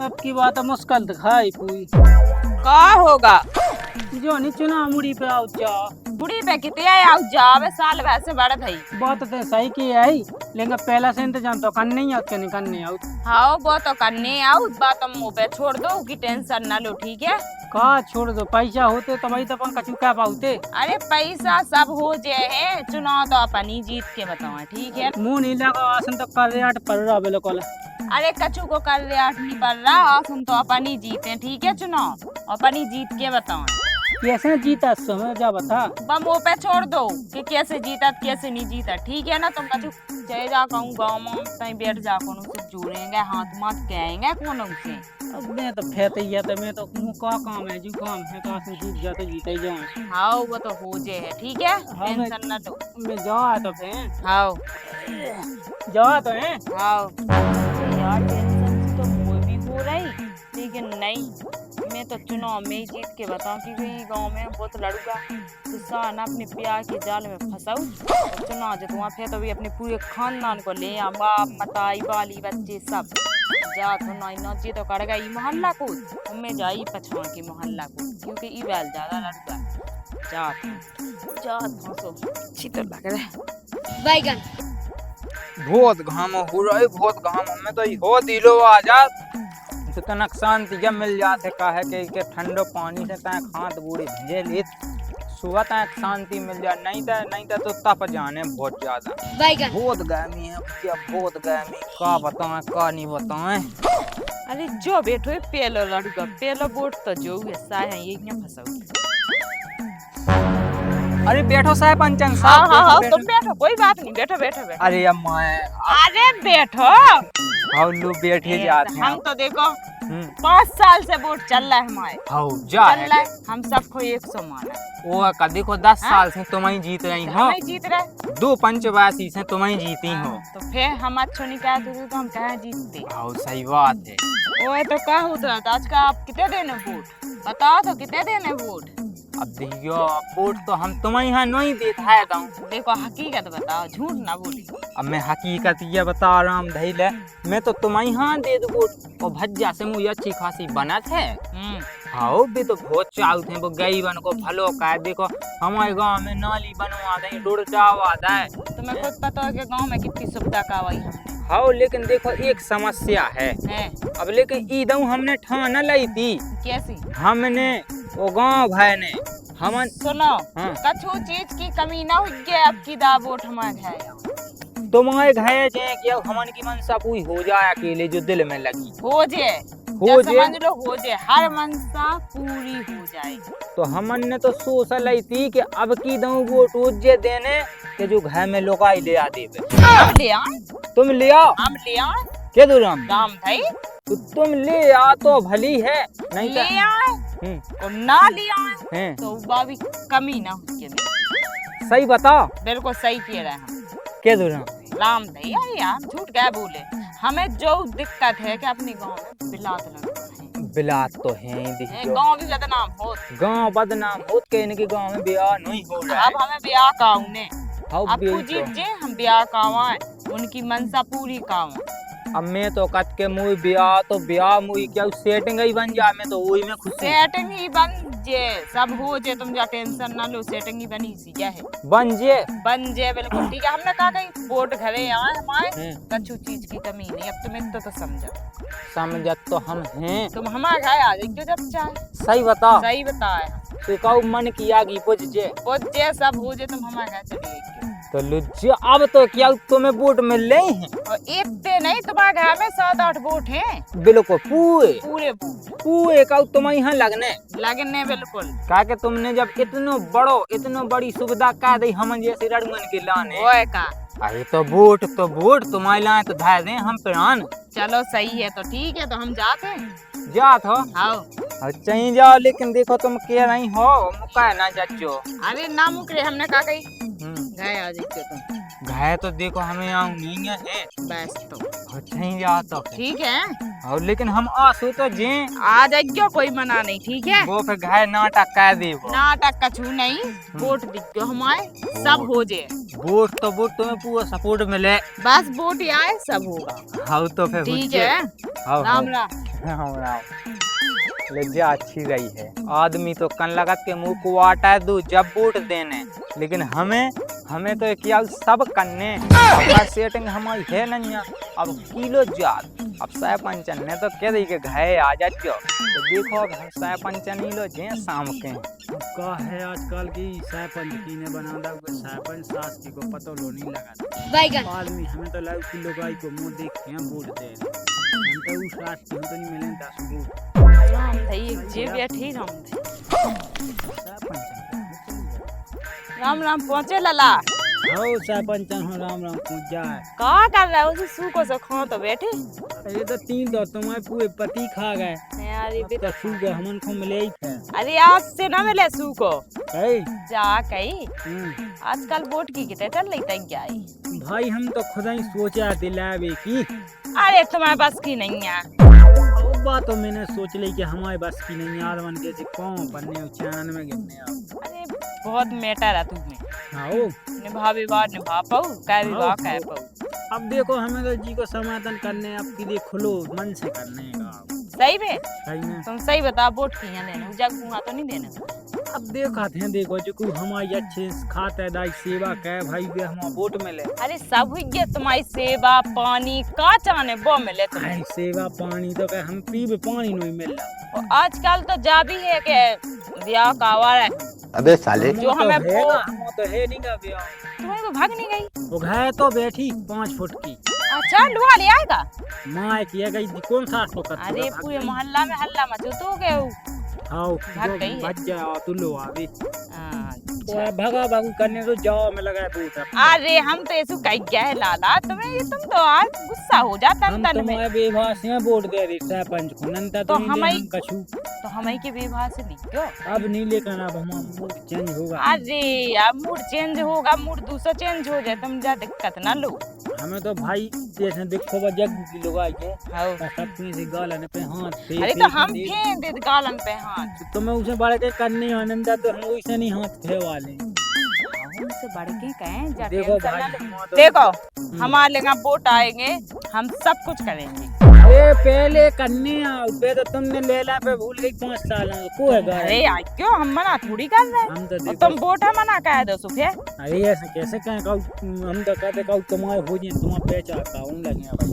अब की बात है मुश्किल दिखाई पूरी का होगा जो नहीं चुना मुड़ी पे आओ जा बुढ़ी पे कितने आओ जावे साल वैसे बड़े भाई बात तो सही की है लेकिन पहला से इंतजाम तो करने ही आउट के नहीं करने आउट हाँ वो तो करने आओ बात तुम मुँह पे छोड़ दो की टेंशन ना लो ठीक है। का छोड़ दो पैसा होते तो भाई तो अपन कछु कह पाते। अरे पैसा सब हो जाए है चुनाव तो अपन ही जीत के बताओ ठीक है। मुंह नहीं लगा आसन तो कर रेट पड़ रहा बिल्कुल। अरे कछु को कर रेट नहीं पड़ रहा आसन तो अपन ही जीते ठीक है चुनाव अपन ही जीत के बताओ। कैसे जीता समय जा बता बम मुँह पे छोड़ दो कि कैसे जीता कैसे नहीं जीता ठीक है ना। तुम कछु चाहे जा कहूँ गाँव में कहीं बैठ जा कौन से जुड़ेंगे हाथ माथ कहेंगे कौन से। अब मैं तो फेंते ही तो मैं तो मुँह का काम है जो काम है कहाँ से जीत जाते जीते ही जाए। हाँ वो तो हो जाए है ठीक है टेंशन ना लो। मैं जा तो फिर हाँ जा तो है हाँ यार टेंशन तो वो भी हो रही लेकिन नहीं मैं तो चुनाव में ही जीत के बताऊं कि गांव में बहुत लड़ूंगा गुस्सा ना अपने प्यार के जाल में फंसाऊं चुनाव जितवा फिर तो भी अपने पूरे खानदान को ले आ बाप मताई बाली बच्चे सब जा तो नाची तो करेगा ये मोहल्ला को मैं जाई पछाड़ के मोहल्ला को क्योंकि ई बैल ज्यादा लड़ूंगा जा तो अच्छी तो लग रहा है बैगन बहुत घाम हो रहा है बहुत घाम में तो हो दिलो आजाद तो तनक शांति जब मिल जाते का है कि ठंडो पानी से तय खात बूढ़ी भेजे लेत सुबह तक शांति मिल जाए नहीं तो तप जाने बहुत ज्यादा बैगन बहुत गर्मी है क्या बहुत गर्मी का बताएं का नहीं बताएं। अरे जो बैठो पेलो लड़का पेलो बोट तो जो ऐसा है ये क्या फंसाओ। अरे बैठो साहब पंचन हाँ साहब हाँ हाँ तुम बैठो कोई बात नहीं बैठो बैठो बैठो। अरे अम्मा अरे बैठो हाउ लो बैठे जाते हैं हम तो देखो 5 साल से वोट चल रहा है हमारे हाउ जा चल रहा है हम सबको 100 माना वो का देखो 10 साल से तुम ही जीत रही हो हम जीत रहे 2 पंचवासी से तुम ही जीती हो तो फिर हम अच्छो नहीं कहते तो हम कहाँ जीतते। हाउ सही बात है ओए तो क्या होता था आज का आप कितने देने वोट बताओ तो कितने देने वोट। अब देखियो वोट तो हम तुम्हें यहाँ नहीं देता है देखो हकीकत बताओ झूठ ना बोली। अब मैं हकीकत ये बता रहा हूँ धैले मैं तो तुम्हें यहाँ दे दो वोट और भज्जा से मुझे अच्छी खासी बनत है। हाँ भी तो बहुत चाहू थे वो गरीबन को भलो का है। देखो हमारे गांव में नाली बनवा दें रोड डावा दे तुम्हें खुद पता है कि गांव में कितनी सुविधा करवाई हमने। हाँ लेकिन देखो एक समस्या है अब लेकिन ईदऊ हमने ठाना लाई थी कैसी हमने वो गाँव भाई ने हम सुनो कछु चीज की कमी ना हुई अब की दा वोट हमारे है तुम्हारे घाय जाए कि हमन की मनसा पूरी हो जाए अकेले जो दिल में लगी हो जाए समझ लो हो जाए हर मनसा पूरी हो जाए। तो हमन ने तो सोच ली थी कि अब की दऊ वोट उज्जे देने के जो घर में लोकाई ले आ दे ले आ तुम ले आओ हम ले आ के दूराम दाम भाई तो तुम ले आ तो भली है नहीं ले आए और ना ले आए तो बाबी कमी ना हो। सही बताओ बिल्कुल सही कह रहे हैं हम के दूराम राम भैया यार झूठ क्या बोले हमें जो दिक्कत है कि अपने गांव में बिलात लड़का है। बिलात तो है गांव भी बदनाम हो गांव बदनाम हो के इनके गांव में ब्याह नहीं हो रहा है। अब हमें ब्याह का उन्हें अब जीत जे हम ब्याह कावा उनकी मनसा पूरी कावा। अब मैं तो कट के मुई ब्याह तो ब्याह मुई क्या सेटिंग ही बन जा मैं तो वही में खुश सेटिंग ही बन जे सब हो जे तुम जा टेंशन ना लो सेटिंग ही बनी सी है बन जे बिल्कुल ठीक है। हमने कहा कहीं वोट घरे आए हमारे कछु चीज की कमी नहीं अब तुम इतना तो समझत तो हम हैं तुम हमारे घर आ जाइए जब चाहे। सही बताओ सही बताए तो कहू मन किया कि पूछ जे सब हो जे तुम हमारे घर चलिए तो लुज्जे अब तो क्या तुम्हें वोट मिल रहे हैं और इतने नहीं तुम्हारे घर में 7-8 वोट हैं बिल्कुल पूरे पूरे का तुम्हें यहाँ लगने बिल्कुल क्या कि तुमने जब इतनो बड़ी सुविधा का दी हम जैसे रड़मन के लाने वो का अरे तो वोट तुम्हारे लाए तो धाय दें हम प्राण। चलो सही है तो ठीक है तो हम जाते हैं जात हो हाँ चाहिए जाओ लेकिन देखो तुम कह नहीं हो मुका ना जाचो अरे ना मुकरे हमने कहा कही गए आ जाइए तुम घाय तो देखो हमें यहाँ नहीं है बस तो नहीं जाता ठीक है, और लेकिन हम आसो तो जे आ जाइयो, कोई मना नहीं, ठीक है। वो फिर घाय नाटक कह दे नाटक कछु नहीं, वोट दिखो हमारे, सब हो जाए। वोट तो वोट तुम्हें पूरा सपोर्ट मिले, बस वोट ही आए सब होगा, हाँ तो फिर ठीक है। राम राम। राम राम। लज्जा अच्छी रही है, आदमी तो कन लगत के मुंह को आटा दो जब वोट देने, लेकिन हमें तो किया सब करने सेटिंग हमारी है नहीं। अब किलो जात अब साय पंचन ने तो कह दी के घाय आ जाओ, तो देखो अब साय पंचन लो जे शाम के का है आजकल की सरपंच की ने बना दा सरपंच सास की को पतो लो नहीं लगा आदमी। हमें तो लग कि लोग आई को मुंह देख के वोट दे, हम तो उस सास की तो नहीं मिले 10 वोट। राम भाई जे बैठी राम राम राम पहुँचे लला। हो सरपंच हो राम राम पूछ जाए। का कर रहा है उसे सूको से खा तो बैठे। ये तो 3 तो तुम्हारे पूरे पति खा गए यार ये तो सूको हमन को मिले ही थे। अरे आज से ना मिले सूको है जा कही। आजकल वोट की कितने चल रही तैयारी भाई, हम तो खुद ही सोचा दिलावे की। अरे तुम्हारे बस की नहीं है वो बात तो मैंने सोच ली कि हमारे बस की नहीं यार, मन के कौन पन्ने चैनल में गिरने आप। अरे बहुत मैटर है तुम्हें, हाँ निभा विवाह निभा पाऊ, कह विवाह कह पाऊ। अब देखो हमें तो जी को समाधान करने आपके लिए खुलो मन से करने का। सही में सही में तुम सही बता, वोट की है देना, जग मुँह तो नहीं देना। अब देखते हैं, देखो जो कोई हमारी अच्छे खाते दाई सेवा कहे भाई भी हम वोट मिले। अरे सब हुई है तुम्हारी सेवा पानी का चाहने वो मिले तुम्हें। भाई सेवा पानी तो कहे हम पीबे पानी नहीं मिल रहा। और आजकल तो जा भी है कि ब्याह का आवार है। अबे साले जो हमें हम तो है नहीं का ब्याह। तुम्हें वो भाग नहीं गई। वो घाय तो बैठी 5 फुट की। अच्छा लुहा ले आएगा। माँ किया गई कौन सा तो कर। अरे पूरे मोहल्ला में हल्ला मचो तो गए। हाँ भाग गई है। बच जाओ तू लो अभी। अच्छा। भगा भागू करने तो जाओ में लगा बूट। अरे हम तो ऐसे कह गया है लाला तुम्हें, ये तुम तो आज गुस्सा हो जाता हम तन में। तुम्हारे बेभास में वोट दे रही सरपंच को नंता तो नहीं हमारी हम कछु। तो हमें के विवाह से नहीं क्यों। अब नहीं लेकर अब हमारा मूड चेंज होगा। अरे यार मूड चेंज होगा, मूड दूसरा चेंज हो जाए, तुम जा दिक्कत ना लो। हमें तो भाई जैसे देखो जग की लोग आई है हाँ। सब से गालन पे हाथ फेंक अरे तो हम फेंक दे गालन पे हाथ। तो मैं उसे बढ़ के करने आनंद तो हम वैसे नहीं हाथ थे वाले। उनसे बढ़ के कहें जा देखो टेंशन ना भाई लो। देखो हमारे यहाँ वोट आएंगे, हम सब कुछ करेंगे। अरे पहले करने आओ पे तो तुमने लेला पे भूल गई 5 साल को है गाय। अरे यार क्यों हम मना थोड़ी कर रहे हैं। हम तो और तुम वोट है मना कह दो सुखे। अरे ऐसे कैसे कहें हम तो कहते कहूँ तुम्हारे हो जाए तुम्हारा पहचान आऊँ लगे भाई।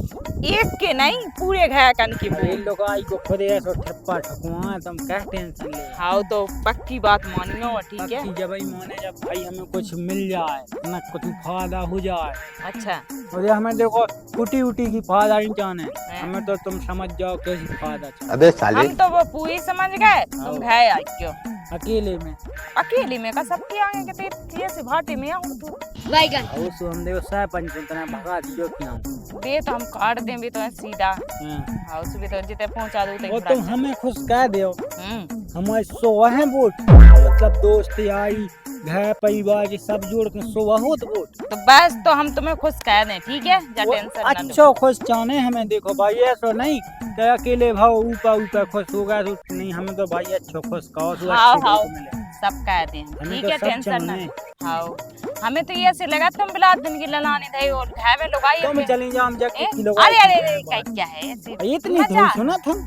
एक के नहीं पूरे घर कन की अरे वोट। लोग आई को खुद ऐसा ठप्पा ठकुआ तुम क्या टेंशन ले। हाँ तो पक्की बात मानियो ठीक है। जब भाई माने जब भाई हमें कुछ मिल जाए ना कुछ फायदा हो जाए। अच्छा और ये हमें देखो कुटी उटी की फायदा नहीं चाहने, हमें तो तुम समझ जाओ कैसी फायदा चाहे। अबे साले हम तो वो पूरी समझ गए, तुम घर आई क्यों अकेले में। अकेली में का सबके आगे के ते से भाटे में आऊं तो और सो हम देखो सरपंच उतना भगा दियो क्यों। बे तो हम काट दें भी तो सीधा। हाँ। हाउस भी तो जिते पहुंचा दो वो तो तुम हमें खुश कह दो। हम्म। हमारे 100 हैं वोट, मतलब दोस्त आई घर परिवार के सब जोड़ के 100 हो तो वोट। तो बस तो हम तुम्हें खुश कह दें ठीक है, जा टेंशन ना लो। अच्छा खुश चाहने हमें देखो भाई ऐसा नहीं कि अकेले भाव ऊपर ऊपर खुश होगा तो नहीं, हमें तो भाई अच्छा खुश कहो तो हाँ अच्छी हाँ वोट मिले। सब कह दें हमें ठीक तो है, सब टेंशन ना चाहने। हाँ हमें तो ये से लगा तुम बिला दिन की ललानी थे और घर में लोग आए तुम चली जाओ हम ए, जब लोग अरे अरे अरे क्या है ऐसे इतनी तुम मजाक। सुना था।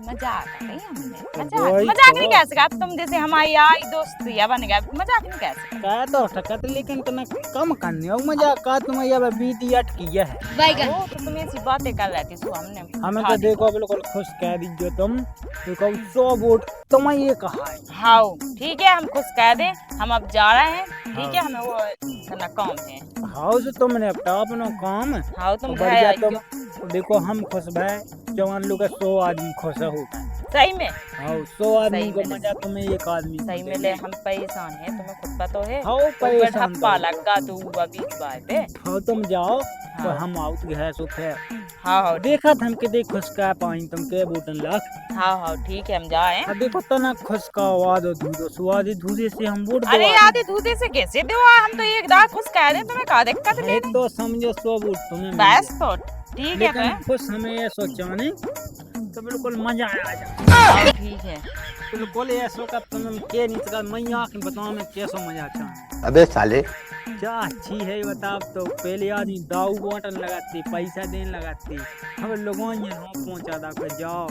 मजाक कर रही हमने, वही मजाक तो। नहीं कह सका तुम जैसे हमारी आई दोस्त या बन गया, मजाक नहीं कह सका। कह तो ठकत लेकिन तना कम करने हो मजाक का तुम ये बीती अटकी है। वो तो तुम ऐसी बातें कर रही थी सो हमने हमें खा तो ली। देखो बिल्कुल खुश कह दीजिए तुम देखो 100 वोट तुम्हें ये कहा है। हाँ ठीक है हम खुश कह दें, हम अब जा रहे हैं ठीक है, हमें वो करना काम है। हाँ तो तुमने अपना काम हाँ तुम घर बढ़िया आई तुम क्यों? देखो हम खुश भाई जवान लोग 100 आदमी खुश हो। सही में हाँ 100 आदमी सही को में। मजा तुम्हें एक आदमी सही में ले हम परेशान है, तुम्हें खुद पता है। हाँ तो पैसा ठप्पा लगा तू अभी बाय पे। हाँ तुम जाओ तो हाँ। हम आउट गए सुख है हाँ हाँ देखा था हम के देख खुशका पानी तुम के बूटन लाख हाँ हाँ ठीक है हम जाए। अब देखो तना खुशका आवाज और दूधो स्वाद दूधे से हम वोट अरे आधे दूधे से कैसे दो, हम तो एक दाग खुश कह रहे हैं, तुम्हें का दिक्कत ले एक तो समझो 100 वोट तुम्हें मिल बस गए। तो ठीक है। लेकिन खुश हमें ये सोचाने तो बिल्कुल मजा आ जा हाँ, ठीक है। बिल्कुल ऐसो का तुम के नहीं तो मैं आँख में बताओ मैं कैसो मजा अच्छा अबे साले क्या अच्छी है बताओ। तो पहले आदमी दाऊ बटन लगाती पैसा देने लगाती हम लोगों यहाँ पहुँचा दा कर जाओ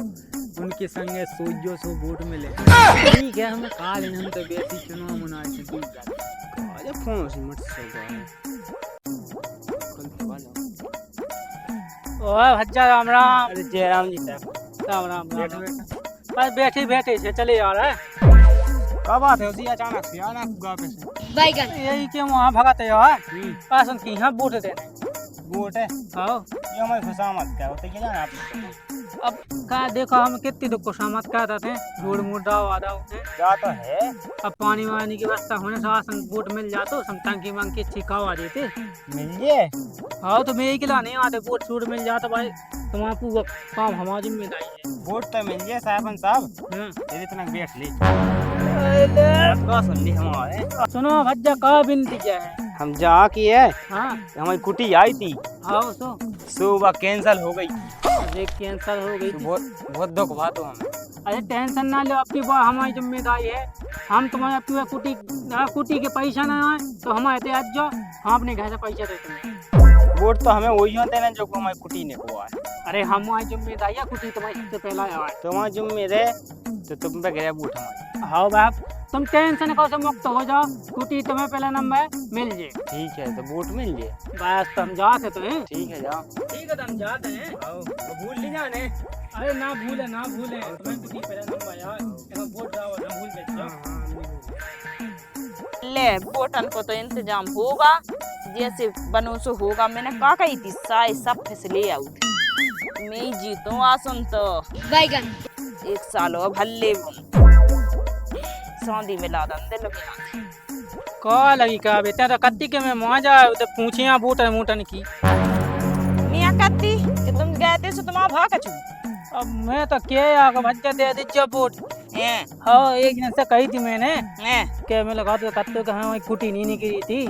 उनके संगे सोजो सो वोट मिले ठीक है हमें कहा लेना हम तो बेसी चुनाव मनाए थे दूर जा फोन से मत ओए भज्जा राम राम। अरे जयराम जी साहब राम राम बैठो राम। बैठो बस बैठे बैठे से चले यार है। क्या बात है उसी अचानक से आना गाँव पे से यही के वहाँ भगत है यार पासन की यहाँ वोट देने। वोट है हाँ ये हमारी खुशामद क्या होता है क्या जाना आप अब का देखो हम कितनी दुख को सहमत कहते थे रोड मुड्डा वादा होते। जा तो है अब पानी वानी की व्यवस्था होने से आसन वोट मिल जातो हम टंकी मंग की छिकावा देते। मिल गए हाँ तो मैं ही नहीं आते वोट छूट मिल जाता भाई तुम्हारा पूरा काम हमारी जिम्मेदारी है। वोट तो मिल गए साहब साहब हाँ। तेरे इतना बैठ ली सुन ली हमारे सुनो भज्जा का बिनती क्या है। हम जा की है हाँ हमारी कुटी आई थी हाँ सो सुबह कैंसिल हो गई देख कैंसर हो गई थी। बहुत दुख बात हो हमें अरे टेंशन ना लो आपकी बात हमारी जिम्मेदारी है। हम तुम्हारे पूरा कुटी के पैसा ना आए तो हमारे ते आज जाओ हम अपने घर से पैसा देते हैं। वोट तो हमें वही होते ना जो हमारी कुटी ने हुआ है अरे हमारी जिम्मेदारी है कुटी तुम्हारी सबसे पहला आए। तुम्हारी जिम्मेदारी तो तुम पे गया वोट हमारी हाँ बाप तुम टेंशन को से मुक्त हो जाओ कुटी तुम्हें पहला नंबर मिल जाए। ठीक है तो वोट मिल जाए बस तुम जाते तो हैं। ठीक है जाओ ठीक है तुम जाते हैं। भूल नहीं जाने अरे ना भूले तुम्हें कुटी पहला नंबर यार वोट जाओ ना भूल ले बोटन को तो इंतजाम होगा जैसे बनो सो होगा। मैंने का कही थी साई सब फैसले आउट मैं ही जीतूं आसन तो बैगन एक साल हो भल्ले सौंदी मिला दंदे लगे का लगी का बेटा तो कत्ती के मैं मौजा तो पूछिया बूटन मूटन की मियां कत्ती कि तुम गए थे सो तुम्हारा भाग कछु अब मैं तो क्या आगे भज्जा दे दीजिए वोट। हैं हाँ एक दिन से कही थी मैंने हैं कि मैं लगा तो कत्ते का हाँ कुटी नहीं निकली थी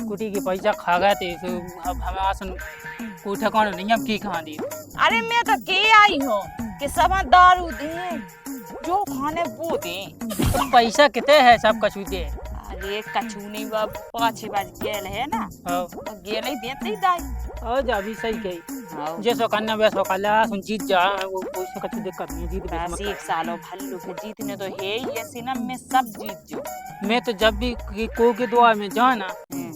कुटी की पैसा खा गए थे तो अब हमें आसन कोई ठिकाना नहीं अब की कहाँ दी। अरे मैं तो के आई हूँ कि सब दारू दे जो खाने वो दे तो पैसा कितने है सब कछु दे। अरे कछु नहीं बा 5-6 बार गेल है ना हाँ गेल ही देते ही दाई और जा भी सही कही हाँ जैसो करना वैसो कर ला सुन जीत जा वो कोई से कछु दिक्कत नहीं जीत बस बस एक सालों भल्लू के जीतने तो है ही ऐसी ना मैं सब जीत जो मैं तो जब भी को के दुआ में जाना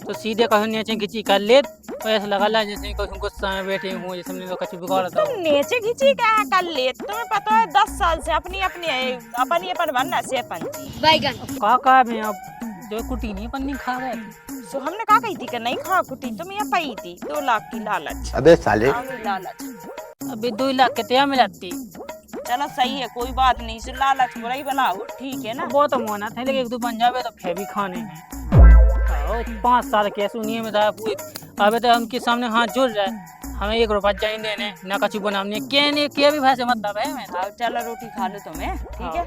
तो सीधे कहीं नीचे खिंची कर ले तो ऐसा लगा ला जैसे कहीं गुस्सा में बैठे हूँ जैसे हमने कछु बिगाड़ था। तुम नीचे खींची क्या कर ले तुम्हें पता है 10 साल से अपनी अपनी अपन बनना से पंची बैगन का मैं अब जो कुटी नहीं पन्नी खा गए थे। सो हमने कहा कही थी कि नहीं खा कुटी तुम ये पाई थी 2 लाख की लालच अबे साले लालच अभी 2 लाख कितने मिलती। चलो सही है कोई बात नहीं सो लालच बुरा ही भला हो ठीक है ना वो तो मोना था लेकिन 1-2 बन जावे तो फिर भी खाने हैं 5 साल के सुनिए में था अबे तो हमके सामने हाथ जोड़ जाए हमें 1 रुपया जाए देने ना कछु बनाने के भी भाषा मतलब है मैं हाँ चलो रोटी खा लो तुम्हें ठीक है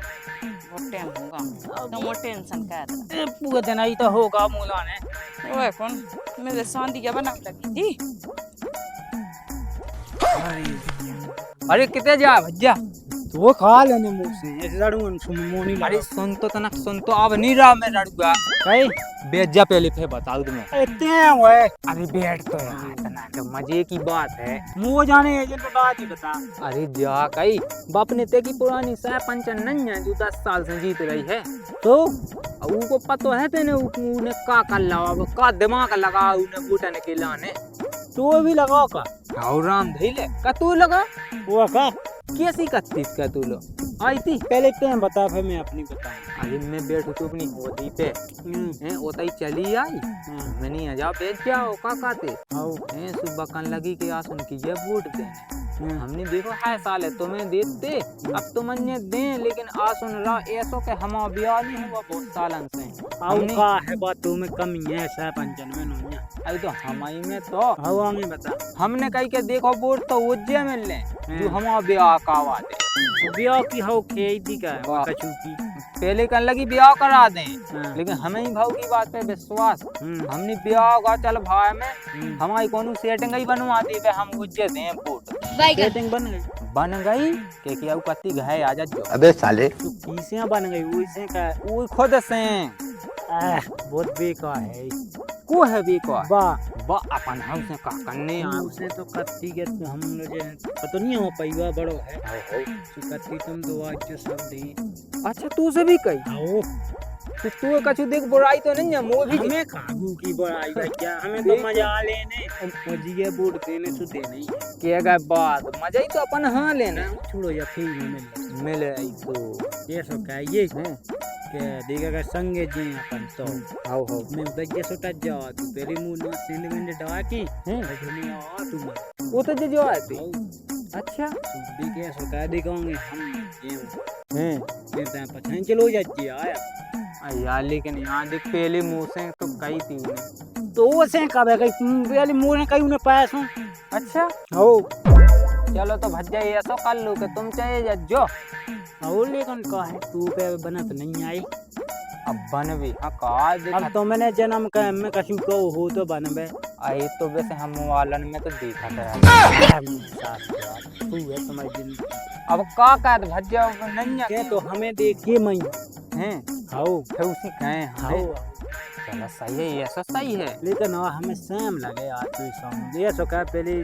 वो टाइम होगा तुम वो टेंशन कर पूरा दिन ही तो होगा मूला ने ओए कौन मेरे शांति क्या बना लगी थी। अरे कितने जा भज्जा तो वो खा लेने मुंह से ऐसे लड़ूंगा मोनी अरे सुन तो तनक सुन तो अब नहीं रहा मैं लड़ूंगा कहीं बेजा पहले फिर बता दूं तुम्हें इतने हुए अरे बैठ तो यार तना तो मजे की बात है मुँह जाने एजेंट बात ही बता अरे जा कई बाप ने ते की पुरानी सरपंच नन्या जो 10 साल से जीत रही है तो उनको पता है तेने उन्हें का कर लगा वो का दिमाग लगा उन्हें बूटन के लाने तो भी लगाओ का और राम धैले का तू लगा वो का कैसी कत्तीस का तू लो आई थी पहले टाइम बता फिर मैं अपनी बताऊं। अरे मैं बैठू तो अपनी होती पे हैं ओतई चली आई मैंने आ जा बैठ जाओ का काते आओ हैं सुबह कन लगी के आसन की ये वोट देने हमने देखो है साले तुम्हें देते, अब तुम अन्य दे, लेकिन आ सुन रहा ऐसो के हम बियाली हुआ बहुत सालन से हमने का है बात तुम्हें कमी है सरपंचन में नहीं है। अरे तो हमारी में तो हवा में बता हमने कही के देखो वोट तो उज्जै मिल ले जो हमारा ब्याह कावा दे ब्याह की हो खेती का वाह। कछू की पहले कर लगी ब्याह करा दें, हाँ। लेकिन हमें ही भाव की बात पे विश्वास, हम्म, हमने ब्याह का चल भाई में हम्म। हमारी कोनो सेटिंग ही बनवा दी पे हम उज्जै दें वोट सेटिंग बन गई बन गई के क्या कत्ती गए आजा जो अबे साले तो किसियां बन गई वैसे का वो खुद से बहुत बेकार है को है भी को वाह बा अपन हम से का करने आ उसे तो कत्ती के तो हम लोग पता नहीं हो पैवा बड़ो है तो कत्ती तुम तो आज जो सब दी अच्छा तू से भी कही आओ तो तू कछु देख बुराई तो नहीं है मोह भी हमें काबू की बड़ाई है क्या हमें तो मजा लेने मजिए बूट देने से देने ही है। के गए बात मजा ही तो अपन हाँ लेना छोड़ो या फिर में मिले आई तो ये सो क्या ये हैं के देगा संगे जी अपन तो हाउ हाउ मैं उधर ये सोटा जा तू तेरी मुंह ना सेंड में डा की हैं दुनिया आ तू मत वो तो जो आती अच्छा सुबह के सो कह देगांगे हम ये हैं फिर टाइम पछान चलो जाती आया यार लेकिन यहाँ देख पहले मुँह से तो कही थी उन्हें तो वो से कब है कहीं पहले मुंह ने कहीं उन्हें पाया सो अच्छा हो चलो तो भज्जा ये ऐसा कर लो कि तुम चाहिए जो और लेकिन का है तू पे बना तो नहीं आई अब बन भी हाँ कहा अब देखा तो मैंने जन्म का मैं कछु को हो तो बनबे आई तो वैसे हम वालन में तो देखा था तू है तुम्हारी जिंदगी अब का कहत भज्जा नहीं के तो हमें देखिए मैं हैं हाउ फिर उसी कहे हाउ हमें चलो सही है ये सब सही है लेकिन और हमें सेम लगे यार तू सॉन्ग ये सो कह पहले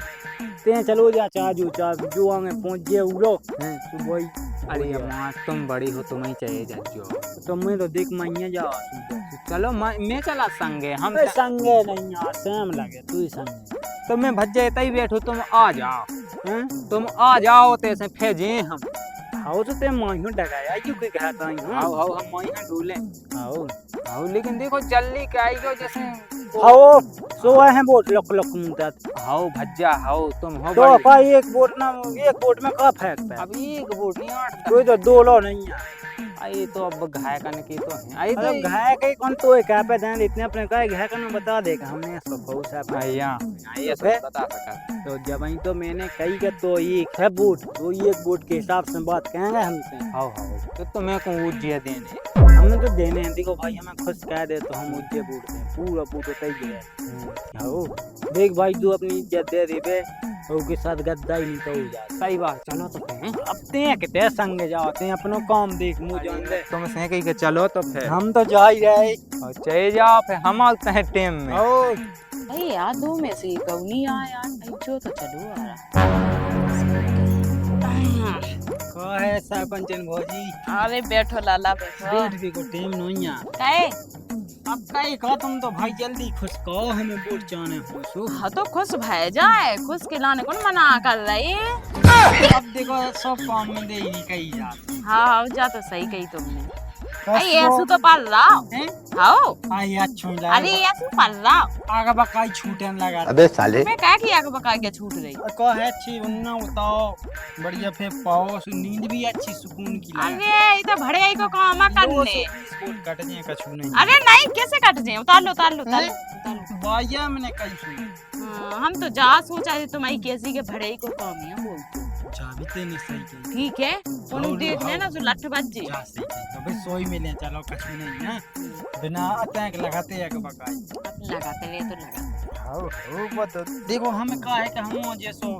ते चलो जा चाजू चा जो आगे पहुंच गए उलो हैं तो वही अरे माँ तुम बड़ी हो तुम्हें चाहिए जो तो मैं तो देख मैं जा चलो मैं चला संगे हम संगे नहीं यार सेम लगे तू ही संगे तो मैं भज्जा इतना ही बैठू तुम आ जाओ हैं तुम आ जाओ तैसे फेजे हम हाउ तो ते माहियो डगाया क्यों के कहता हूं आओ आओ हम वहीं ढूले हाउ आओ लेकिन देखो जल्दी क्या आई गो जैसे हाउ सो है बोट लक लक मुंता हाउ भज्जा हाउ तुम हो तो बड़ी। का एक बोट ना एक बोट में का फेंकता है अब एक वोट नहीं आठ कोई तो दो लो नहीं है आई तो अब घाय करने की तो है आई अरे तो घाय के कौन तो क्या पे ध्यान इतने अपने का घाय का ना बता देगा हमने सब बहुत सा भैया ये तो सब बता सका तो जब ही तो मैंने कही कि तो एक है बूट तो एक बूट के हिसाब से बात कहेंगे हमसे हाउ हाउ तो तुम्हें को उज्जै देने हमें तो देने हैं देखो भाई हमें खुश कह दे तो हम उज्जै बूट दें पूरा बूट होता ही है हो देख भाई तू अपनी इज्जत दे दे बे और के साथ गद्दा ही नहीं तो हो जा सही बात चलो तो फिर अब ते कितने संगे जाते हैं अपनो काम देख मुँह जान दे तुम से कही के चलो तो फिर हम तो जा ही रहे और चले जाओ फिर हम आते हैं टेम में और भाई यार दो में से कब नहीं आया जो तो चलो आ रहा का है सरपंचन भौजी अरे बैठो लाला बैठो बैठ भी को टीम नहीं है काहे अब कहीं का तुम तो भाई जल्दी खुश कहो हमें वोट चाहने हो सो हाँ तो खुश भय जाए खुश खिलाने कौन मना कर रही अब देखो सब काम में दे ही नहीं कही जाती हाँ हाँ जा तो सही कही तुमने अरे ऐसू तो पढ़ रहा हैं हाँ आई अच्छो लगा अरे ऐसू पढ़ रहा आगे बकाई छूटने लगा अबे साले मैं क्या किया कि बका के छूट रही का है अच्छी उन्ना बताओ बढ़िया फिर पाओ नींद भी अच्छी सुकून की लगे अरे ये तो भड़े आई को काम है करने 220 वोट कट जाए कछु नहीं अरे नहीं कैसे कट जाए उतार लो उतार लो उतार लो, उतार लो बाया मैंने कही सुनी हाँ, हम तो जा सोचा है तुम्हारी कैसी के भड़े को काम है बोलते चाबी तेने सही कही ठीक है उन देख लेना जो लठ बज जे जा सही कही तो भाई सोई मिले चलो कछु नहीं है बिना अटैक लगाते एक बकाई अब लगाते ले तो लगा हो बता देखो हमें कहा है कि हम जैसो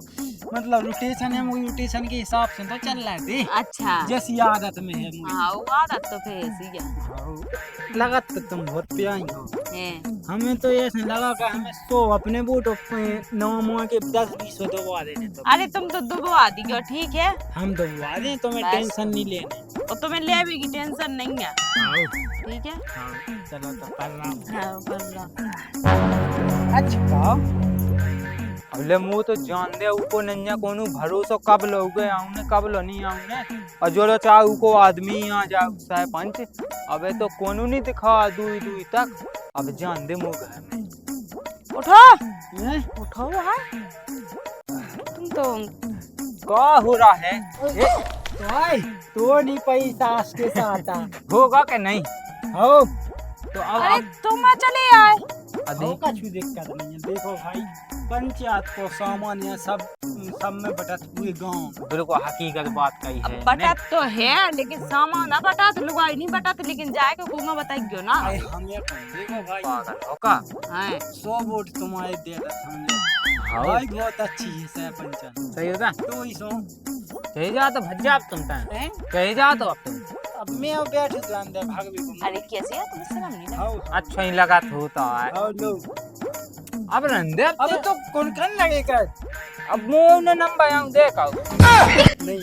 मतलब रोटेशन है वो रोटेशन के हिसाब से तो चल रहा है अच्छा जैसी आदत में है मुझे हाँ वो आदत तो फिर ऐसी है लगा तो तुम बहुत प्यारी हो हैं। हमें तो ऐसे लगा कि हमें 100 अपने बूट 9 माह के 10-20 दबवा देने तो अरे तुम तो दुबवा दी क्यों ठीक है हम दबवा दें तुम्हें बस। टेंशन नहीं लेने और तुम्हें ले भी की टेंशन नहीं है आओ ठीक है आओ चलो तो पढ़ रहा हूँ हाँ बस रहा। अच्छा अबले मुँह तो जान दे उको नन्या कोनो भरोसा कब लोगे आउने कब लो नहीं आउने और जो चाहे उको आदमी आ जाए सरपंच अबे तो कोनो नहीं दिखा दूई दूई तक अब जान दे मुँह घर में उठो हैं? उठो भाई तुम तो क्या हो रहा है? भाई तो नहीं पैसा के साथ होगा कि नहीं? हो तो अब अरे तुम चले आए। हो का छू दिक्कत नहीं है। देखो भाई पंचायत को सामान है सब में बटत पूरे गांव बिल्कुल हकीकत बात कही है। बटत तो है लेकिन सामान ना बटत, लुगाई नहीं बटत, लेकिन जाए के कुआं बताइयो ना। भाई हमें देखो भाई पागल हो का? हैं 100 वोट तुम्हारे दे रहा समझे। हाँ भाई बहुत अच्छी है सरपंच। सही होता। तो ही सो कहीं जा तो भज्जा अब तुम तय हैं? कहीं जा तो अब तुम। अब मैं बैठ तो अंदर भाग भी को। अरे कैसे यार तुम शर्म नहीं लगा? आओ अच्छा ही लगा तो होता है। आओ लो। अब रंदे अब तो कौन कन लगेगा? अब मुंह ने नंबर आऊं देखा नहीं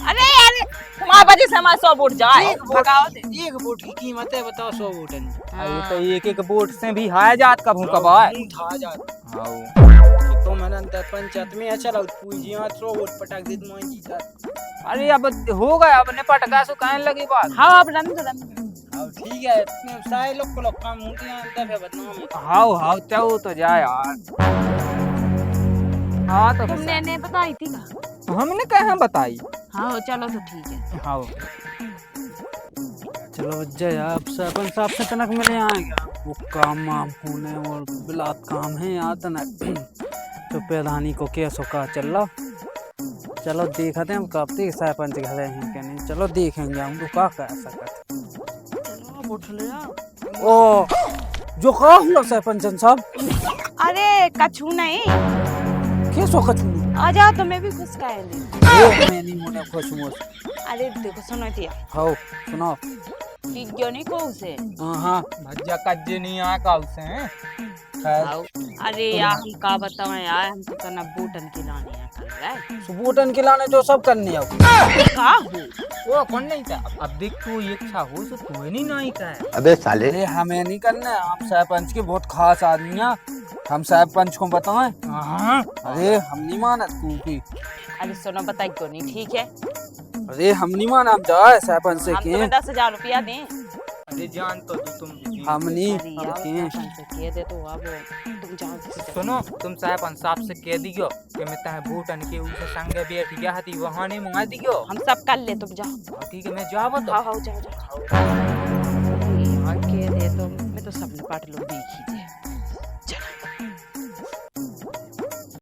अरे यार तुम्हारे वजह से हमारा 100 वोट जाए। भगाओ दे। एक वोट की कीमत है बताओ 100 वोट है। अरे तो एक एक वोट से भी हाय जात का भूखा बाय। था जा हां तो मैंने अंदर पंचायत में चला पूजी 100 वोट पटक दे तो जीता। अरे अब हो गया अब ने पटका सो कहने लगी बात। हाँ अब रन अब ठीक है सारे लोग को लोग काम होते हैं अंदर है बदनाम है। हाउ हाउ चाहो तो जा यार। हाँ तो तुमने ने बताई थी का? हमने कहाँ बताई। हाँ चलो तो ठीक है। हाँ चलो जय आप सरपंच साहब से तनक मिले आएगा वो काम वाम होने और बिलात काम है यहाँ तनक तो प्रधानी को कैसो का चल रहा। चलो देखते हैं हम कब तक सरपंच घर हैं क्या नहीं। चलो देखेंगे हम तो क्या कर सकते। चलो उठ लिया ओ जो कहा हुआ सरपंच साहब। अरे कछू नहीं कैसो कछू आ जाओ तुम्हें भी खुश का ले। मैं नहीं मोटा खुश हूँ। अरे देखो सुनो टिया हाँ सुनाओ। ठीक क्यों नहीं को उसे? हाँ भज्जा कज्जे नहीं आ का उसे हैं। खैर आओ। अरे यार हम का बताएं यार, हम तो करना बूटन की लानी है कल है। सुबूटन खिलाने जो सब करने आओ का हो वो कौन नहीं था। अब देख तू इच्छा हो तो तू नहीं का है। अबे साले अरे हमें नहीं करना है। आप सरपंच के बहुत खास आदमी हैं। हम सरपंच को बताएं। हाँ अरे हम नहीं माना तू की। अरे सुनो बताई क्यों नहीं ठीक है। अरे हम नहीं माना हम जाए सरपंच से हम के। तुम्हें 10,000 रुपया दें। अरे जान तो तुम हम नहीं अरे यार के। सरपंच से कह दे तो अब तुम जाओ किसी जगह। सुनो तुम सरपंच साहब से कह दियो कि मैं तहे बूटन के उसे संगे बैठ गया थी वहां नहीं मंगा दियो। हम सब कर ले तुम जाओ। ठीक है मैं जाब तो। हाँ हाँ जाओ जाओ। अरे यार कह दे तो मैं तो सपने पाट लोग देखी थे।